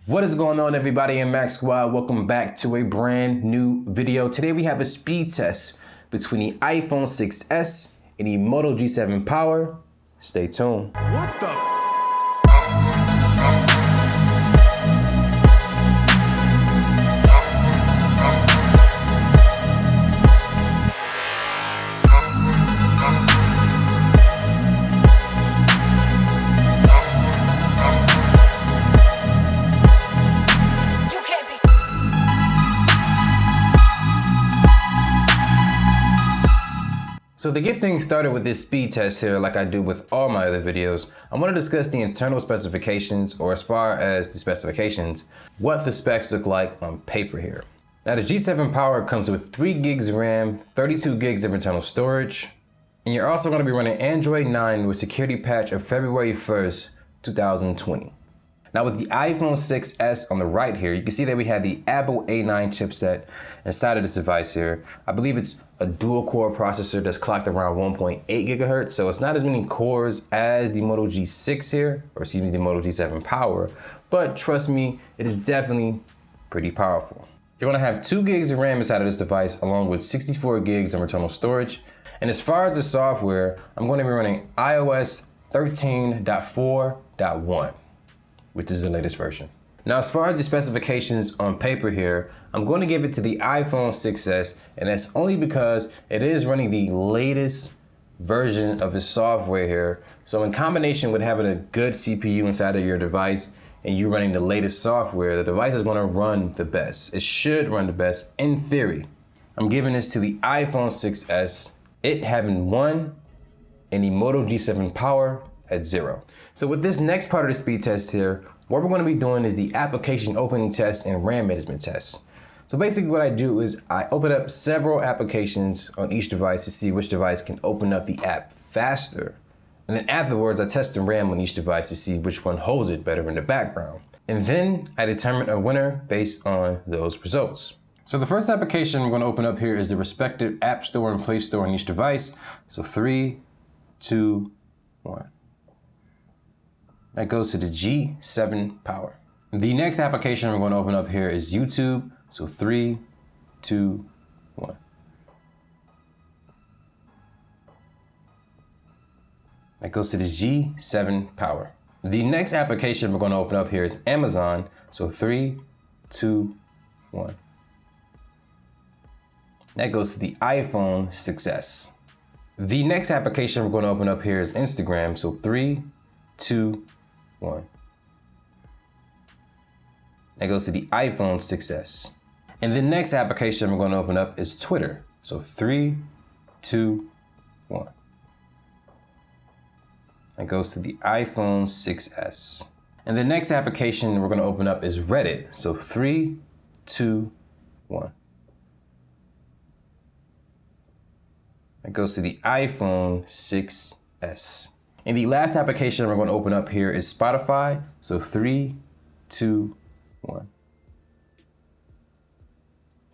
What is going on, everybody in Mac Squad? Welcome back to a brand new video. Today we have a speed test between the iPhone 6s and the Moto G7 Power. Stay tuned. What the? So to get things started with this speed test here, like I do with all my other videos, I want to discuss the internal specifications, or as far as the specifications, what the specs look like on paper here. Now the G7 Power comes with 3 gigs of RAM, 32 gigs of internal storage, and you're also going to be running Android 9 with security patch of February 1st, 2020. Now with the iPhone 6s on the right here, you can see that we have the Apple A9 chipset inside of this device here. I believe it's a dual core processor that's clocked around 1.8 gigahertz. So it's not as many cores as the Moto G6 here, or excuse me, the Moto G7 Power, but trust me, it is definitely pretty powerful. You're gonna have 2 gigs of RAM inside of this device along with 64 gigs of internal storage. And as far as the software, I'm gonna be running iOS 13.4.1. which is the latest version. Now, as far as the specifications on paper here, I'm going to give it to the iPhone 6s, and that's only because it is running the latest version of the software here. So in combination with having a good CPU inside of your device and you running the latest software, the device is going to run the best. It should run the best in theory. I'm giving this to the iPhone 6s, it having 1, and the Moto G7 Power at 0. So with this next part of the speed test here, what we're going to be doing is the application opening test and RAM management test. So basically what I do is I open up several applications on each device to see which device can open up the app faster. And then afterwards, I test the RAM on each device to see which one holds it better in the background. And then I determine a winner based on those results. So the first application we're going to open up here is the respective App Store and Play Store on each device. So 3, 2, 1. That goes to the G7 Power. The next application we're going to open up here is YouTube. So 3, 2, 1. That goes to the G7 Power. The next application we're going to open up here is Amazon. So 3, 2, 1. That goes to the iPhone 6s. The next application we're going to open up here is Instagram. So 3, 2, 1. That goes to the iPhone 6s. And the next application we're going to open up is Twitter. So 3, 2, 1. That goes to the iPhone 6s. And the next application we're going to open up is Reddit. So 3, 2, 1. That goes to the iPhone 6s. And the last application we're going to open up here is Spotify. So 3, 2, 1.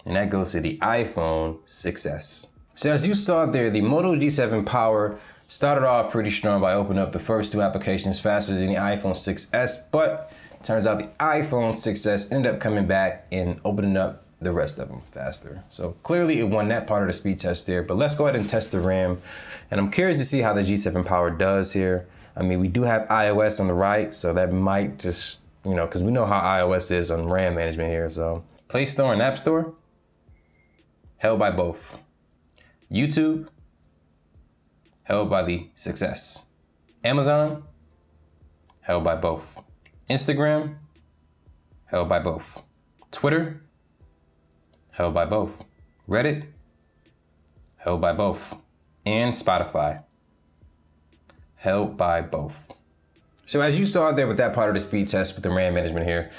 And that goes to the iPhone 6s. So as you saw there, the Moto G7 Power started off pretty strong by opening up the first 2 applications faster than the iPhone 6s, but turns out the iPhone 6s ended up coming back and opening up the rest of them faster. So clearly it won that part of the speed test there, but let's go ahead and test the RAM. And I'm curious to see how the G7 Power does here. I mean, we do have iOS on the right, so that might just, because we know how iOS is on RAM management here. So Play Store and App Store, held by both. YouTube, held by the 6s. Amazon, held by both. Instagram, held by both. Twitter, held by both. Reddit, held by both. And Spotify, held by both. So as you saw there with that part of the speed test with the RAM management here,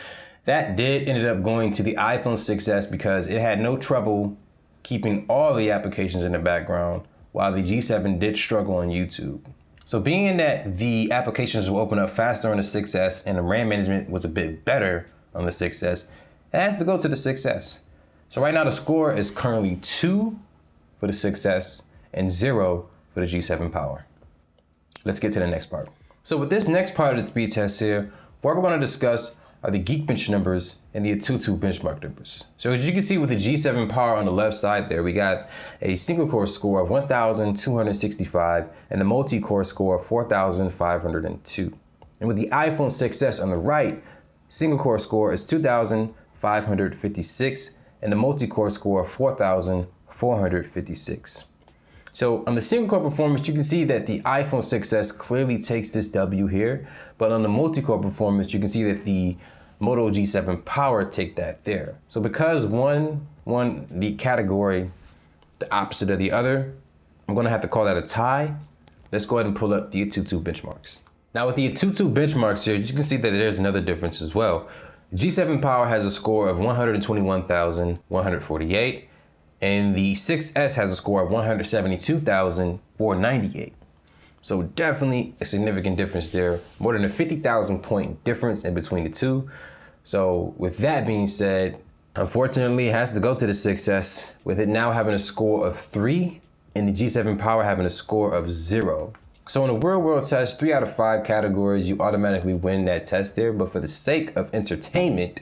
that did ended up going to the iPhone 6s because it had no trouble keeping all the applications in the background, while the G7 did struggle on YouTube. So being that the applications will open up faster on the 6s and the RAM management was a bit better on the 6s, it has to go to the 6s. So right now the score is currently 2 for the 6s and 0 for the G7 Power. Let's get to the next part. So with this next part of the speed test here, what we're going to discuss are the Geekbench numbers and the Aututu benchmark numbers. So as you can see with the G7 Power on the left side there, we got a single core score of 1,265 and the multi-core score of 4,502. And with the iPhone 6s on the right, single core score is 2,556 and the multi-core score of 4,456. So on the single core performance, you can see that the iPhone 6s clearly takes this W here, but on the multi-core performance, you can see that the Moto G7 Power take that there. So because the category, the opposite of the other, I'm gonna have to call that a tie. Let's go ahead and pull up the Aututu benchmarks. Now with the Aututu benchmarks here, you can see that there's another difference as well. G7 Power has a score of 121,148, and the 6S has a score of 172,498. So definitely a significant difference there, more than a 50,000 point difference in between the two. So with that being said, unfortunately it has to go to the 6S, with it now having a score of 3 and the G7 Power having a score of 0. So in a real world test, 3 out of 5 categories, you automatically win that test there. But for the sake of entertainment,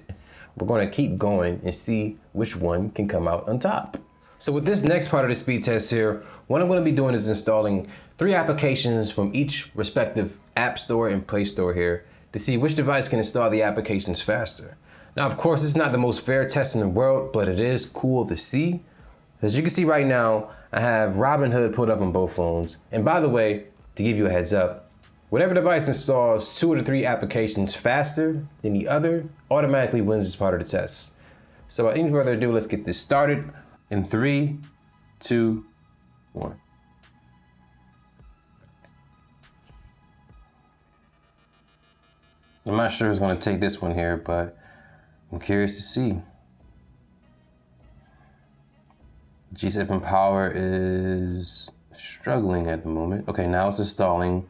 we're gonna keep going and see which one can come out on top. So with this next part of the speed test here, what I'm gonna be doing is installing 3 applications from each respective app store and Play Store here to see which device can install the applications faster. Now, of course, it's not the most fair test in the world, but it is cool to see. As you can see right now, I have Robinhood put up on both phones. And by the way, to give you a heads up, whatever device installs 2 of the 3 applications faster than the other automatically wins as part of the test. So without any further ado, let's get this started in 3, 2, 1. I'm not sure who's going to take this one here, but I'm curious to see. G7 Power is struggling at the moment. Okay, now it's installing,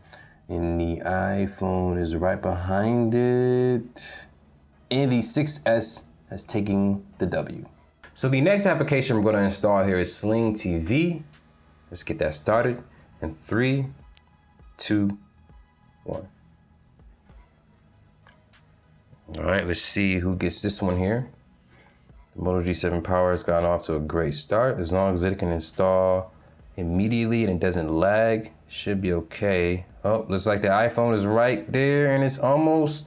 and the iPhone is right behind it. And the 6S has taken the W. So the next application we're going to install here is Sling TV. Let's get that started in 3, 2, 1. All right, let's see who gets this one here. The Moto G7 Power has gotten off to a great start. As long as it can install immediately and it doesn't lag, it should be okay. Oh, looks like the iPhone is right there and it's almost,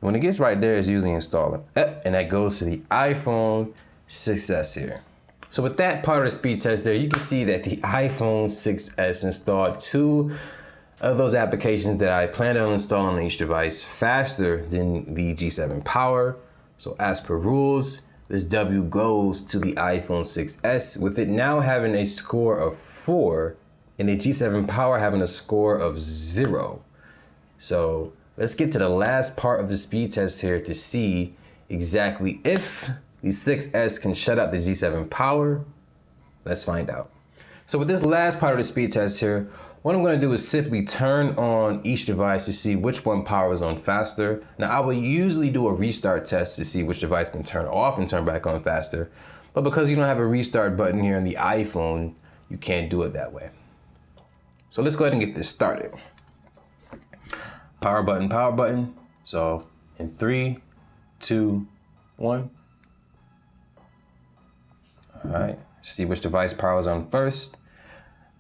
when it gets right there, it's usually installing. And that goes to the iPhone 6S here. So with that part of the speed test there, you can see that the iPhone 6S installed 2 of those applications that I planned on installing on each device faster than the G7 Power. So as per rules, this W goes to the iPhone 6S, with it now having a score of 4 and the G7 Power having a score of 0. So let's get to the last part of the speed test here to see exactly if the 6S can shut up the G7 Power. Let's find out. So with this last part of the speed test here, what I'm going to do is simply turn on each device to see which one powers on faster. Now, I will usually do a restart test to see which device can turn off and turn back on faster. But because you don't have a restart button here on the iPhone, you can't do it that way. So let's go ahead and get this started. Power button, power button. So in 3, 2, 1. All right, see which device powers on first.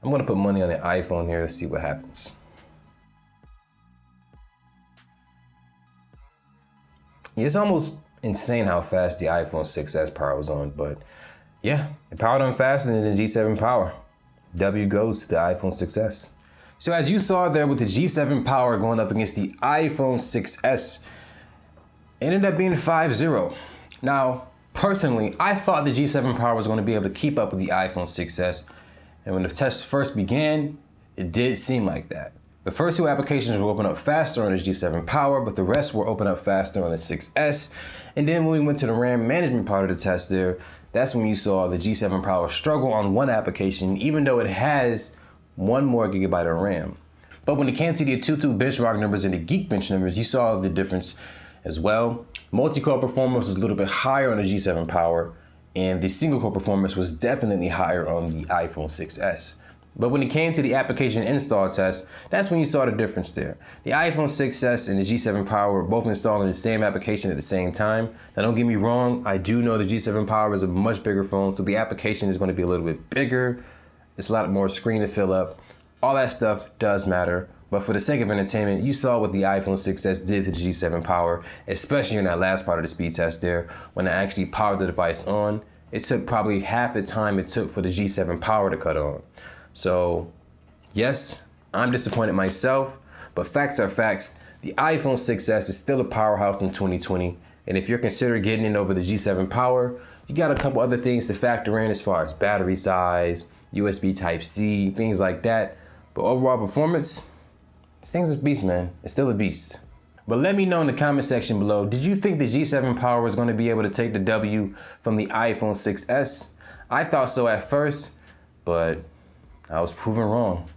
I'm gonna put money on the iPhone here to see what happens. It's almost insane how fast the iPhone 6S powers on, but yeah, it powered on faster than the G7 Power. W goes to the iPhone 6S. So as you saw there with the G7 Power going up against the iPhone 6S, it ended up being 5-0. Now, personally, I thought the G7 Power was gonna be able to keep up with the iPhone 6S. And when the test first began, it did seem like that. The first 2 applications will open up faster on the G7 Power, but the rest will open up faster on the 6S. And then when we went to the RAM management part of the test there, that's when you saw the G7 Power struggle on one application, even though it has 1 more gigabyte of RAM. But when it came to the Aututu benchmark numbers and the Geekbench numbers, you saw the difference as well. Multi-core performance was a little bit higher on the G7 Power, and the single core performance was definitely higher on the iPhone 6S. But when it came to the application install test, that's when you saw the difference there. The iPhone 6s and the G7 Power were both installing the same application at the same time. Now don't get me wrong, I do know the G7 Power is a much bigger phone, so the application is going to be a little bit bigger. It's a lot more screen to fill up. All that stuff does matter. But for the sake of entertainment, you saw what the iPhone 6s did to the G7 Power, especially in that last part of the speed test there. When I actually powered the device on, it took probably half the time it took for the G7 Power to cut on. So yes, I'm disappointed myself, but facts are facts. The iPhone 6s is still a powerhouse in 2020. And if you're considering getting in over the G7 Power, you got a couple other things to factor in as far as battery size, USB Type-C, things like that. But overall performance, this thing's a beast, man. It's still a beast. But let me know in the comment section below, did you think the G7 Power was going to be able to take the W from the iPhone 6s? I thought so at first, but I was proven wrong.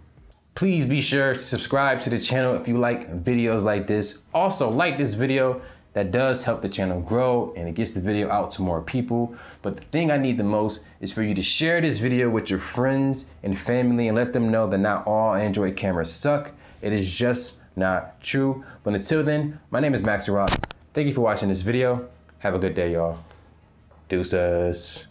Please be sure to subscribe to the channel if you like videos like this. Also like this video. That does help the channel grow and it gets the video out to more people. But the thing I need the most is for you to share this video with your friends and family and let them know that not all Android cameras suck. It is just not true. But until then, my name is Max Rock. Thank you for watching this video. Have a good day, y'all. Deuces.